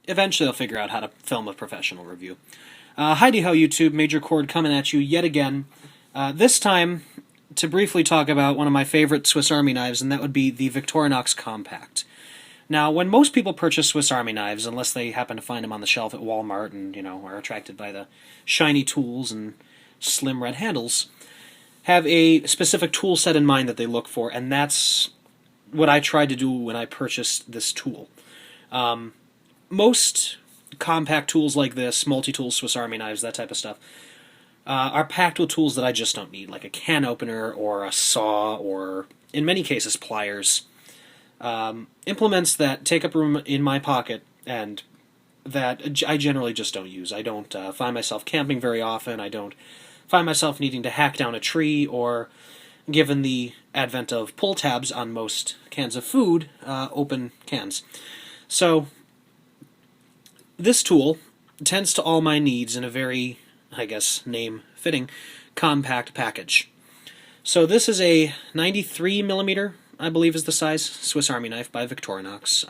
eventually I'll figure out how to film a professional review. Heidi-ho YouTube, Major Cord coming at you yet again. This time to briefly talk about one of my favorite Swiss Army knives, and that would be the Victorinox Compact. Now, when most people purchase Swiss Army knives, unless they happen to find them on the shelf at Walmart and, are attracted by the shiny tools and slim red handles, have a specific tool set in mind that they look for, and that's what I tried to do when I purchased this tool. Most compact tools like this, multi-tool Swiss Army knives, that type of stuff, are packed with tools that I just don't need, like a can opener or a saw or, in many cases, pliers. Implements that take up room in my pocket and that I generally just don't use. I don't find myself camping very often. I don't find myself needing to hack down a tree, or, given the advent of pull tabs on most cans of food, open cans. So this tool tends to all my needs in a very, I guess, name-fitting, compact package. So this is a 93 millimeter, I believe is the size, Swiss Army knife by Victorinox.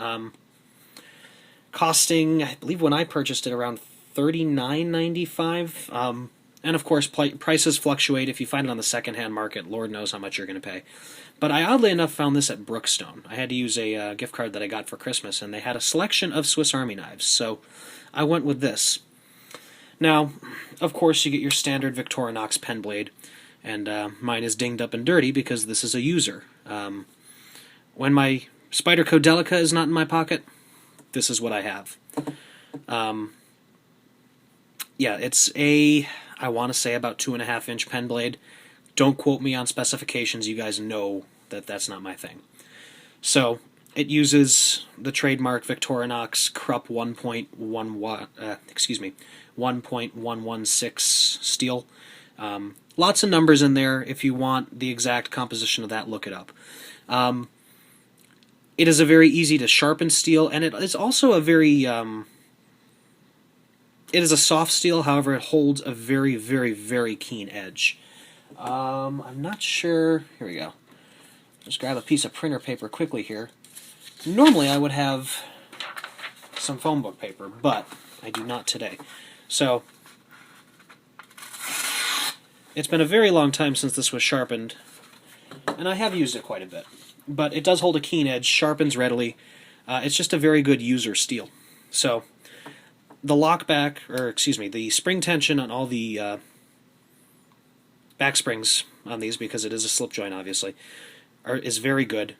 Costing, I believe when I purchased it, around $39.95. And of course, prices fluctuate. If you find it on the secondhand market, Lord knows how much you're going to pay. But I oddly enough found this at Brookstone. I had to use a gift card that I got for Christmas, and they had a selection of Swiss Army knives, so I went with this. Now, of course, you get your standard Victorinox pen blade, and mine is dinged up and dirty because this is a user. When my Spyderco Delica is not in my pocket, this is what I have. Yeah, it's I want to say about 2.5-inch pen blade. Don't quote me on specifications. You guys know that that's not my thing. So it uses the trademark Victorinox Krupp 1.116 steel. Lots of numbers in there. If you want the exact composition of that, look it up. It is a very easy to sharpen steel, and it is also a very it is a soft steel, however, it holds a very, very, very keen edge. I'm not sure. Here we go. Just grab a piece of printer paper quickly here. Normally I would have some phone book paper, but I do not today. So, it's been a very long time since this was sharpened, and I have used it quite a bit. But it does hold a keen edge, sharpens readily. It's just a very good user steel. So, the the spring tension on all the back springs on these, because it is a slip joint, obviously, is very good.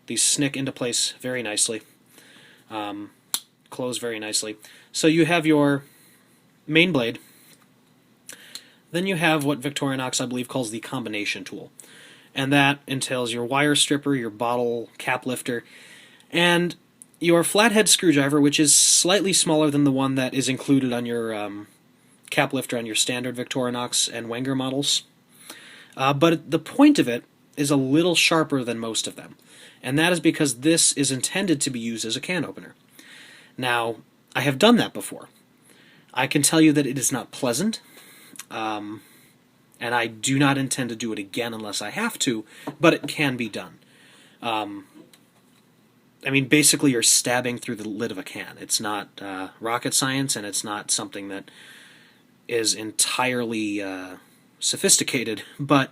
These snick into place very nicely, close very nicely. So you have your main blade. Then you have what Victorinox, I believe, calls the combination tool. And that entails your wire stripper, your bottle cap lifter, and your flathead screwdriver, which is slightly smaller than the one that is included on your cap lifter on your standard Victorinox and Wenger models. But the point of it is a little sharper than most of them. And that is because this is intended to be used as a can opener. Now, I have done that before. I can tell you that it is not pleasant, and I do not intend to do it again unless I have to, but it can be done. I mean, basically you're stabbing through the lid of a can. It's not rocket science, and it's not something that is entirely sophisticated, but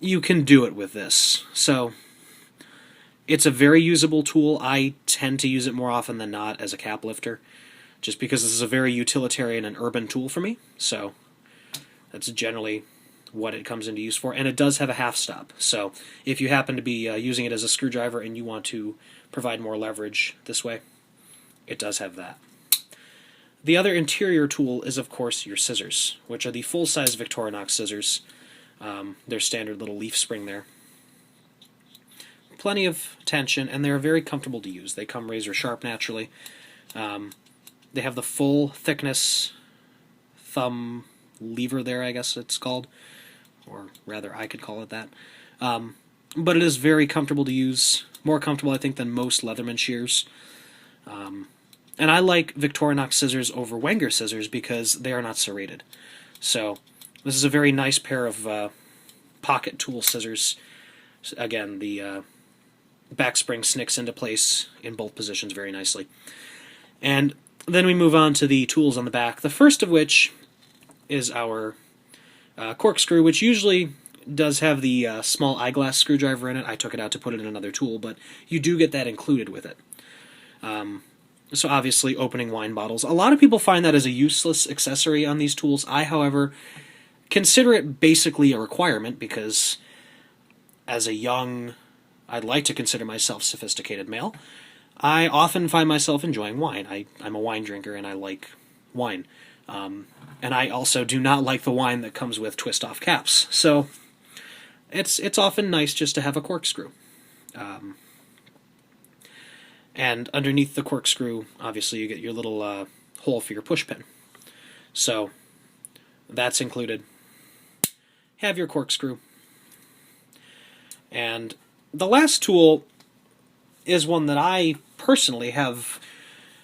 you can do it with this. So, it's a very usable tool. I tend to use it more often than not as a cap lifter, just because this is a very utilitarian and urban tool for me. So, that's generally what it comes into use for. And it does have a half stop. So, if you happen to be using it as a screwdriver and you want to provide more leverage this way, it does have that. The other interior tool is, of course, your scissors, which are the full-size Victorinox scissors. Their standard little leaf spring there. Plenty of tension, and they're very comfortable to use. They come razor sharp naturally. They have the full thickness thumb lever there, I guess it's called, or rather I could call it that. But it is very comfortable to use, more comfortable I think than most Leatherman shears. And I like Victorinox scissors over Wenger scissors because they are not serrated. So this is a very nice pair of pocket tool scissors. Again, the back spring snicks into place in both positions very nicely. And then we move on to the tools on the back, the first of which is our corkscrew, which usually does have the small eyeglass screwdriver in it. I took it out to put it in another tool, but you do get that included with it. So obviously opening wine bottles. A lot of people find that as a useless accessory on these tools. I, however, consider it basically a requirement because as a young, I'd like to consider myself sophisticated male, I often find myself enjoying wine. I'm a wine drinker and I like wine. And I also do not like the wine that comes with twist-off caps. So it's often nice just to have a corkscrew. And underneath the corkscrew, obviously, you get your little hole for your push pin. So that's included. Have your corkscrew. And the last tool is one that I personally have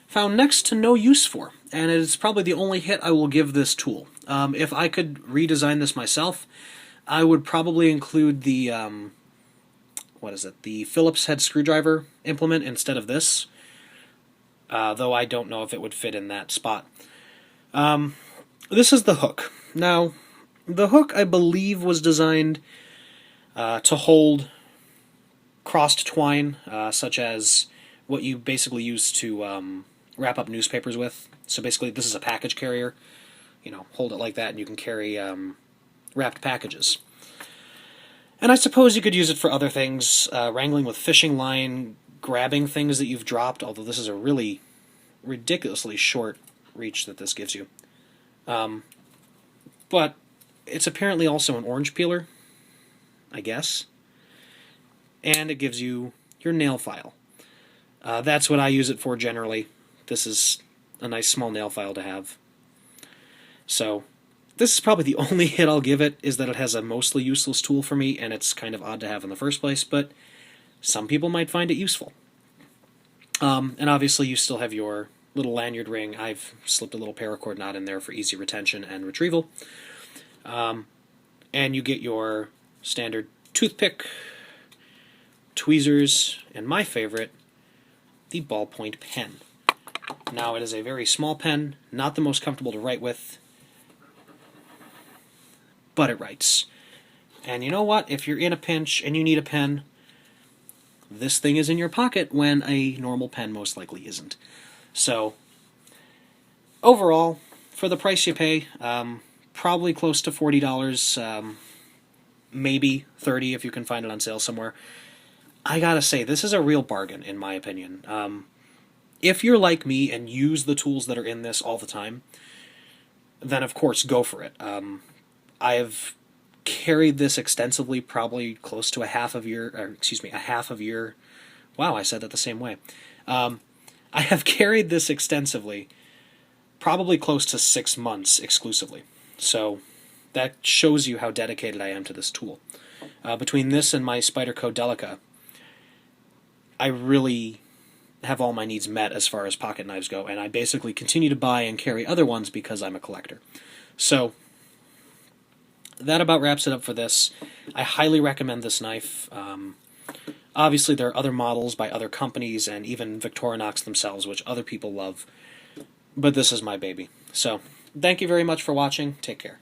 found next to no use for, and it is probably the only hit I will give this tool. If I could redesign this myself, I would probably include the the Phillips head screwdriver implement instead of this, though I don't know if it would fit in that spot. This is the hook. Now, the hook, I believe, was designed to hold crossed twine, such as what you basically use to wrap up newspapers with. So basically, this is a package carrier. You know, hold it like that, and you can carry wrapped packages. And I suppose you could use it for other things, wrangling with fishing line, grabbing things that you've dropped, although this is a really ridiculously short reach that this gives you. But it's apparently also an orange peeler, I guess. And it gives you your nail file. That's what I use it for generally. This is a nice small nail file to have. So this is probably the only hit I'll give it, is that it has a mostly useless tool for me, and it's kind of odd to have in the first place, but some people might find it useful. And obviously you still have your little lanyard ring. I've slipped a little paracord knot in there for easy retention and retrieval. And you get your standard toothpick, tweezers, and my favorite, the ballpoint pen. Now, it is a very small pen, not the most comfortable to write with, but it writes. And you know what? If you're in a pinch and you need a pen, this thing is in your pocket when a normal pen most likely isn't. So, overall, for the price you pay, probably close to $40, maybe $30 if you can find it on sale somewhere. I gotta say, this is a real bargain, in my opinion. If you're like me and use the tools that are in this all the time, then of course go for it. I've carried this extensively, probably close to a half of year. Wow, I said that the same way. I have carried this extensively, probably close to 6 months exclusively. So that shows you how dedicated I am to this tool. Between this and my Spyderco Delica, I really have all my needs met as far as pocket knives go, and I basically continue to buy and carry other ones because I'm a collector. So that about wraps it up for this. I highly recommend this knife. Obviously, there are other models by other companies and even Victorinox themselves, which other people love, but this is my baby. So thank you very much for watching. Take care.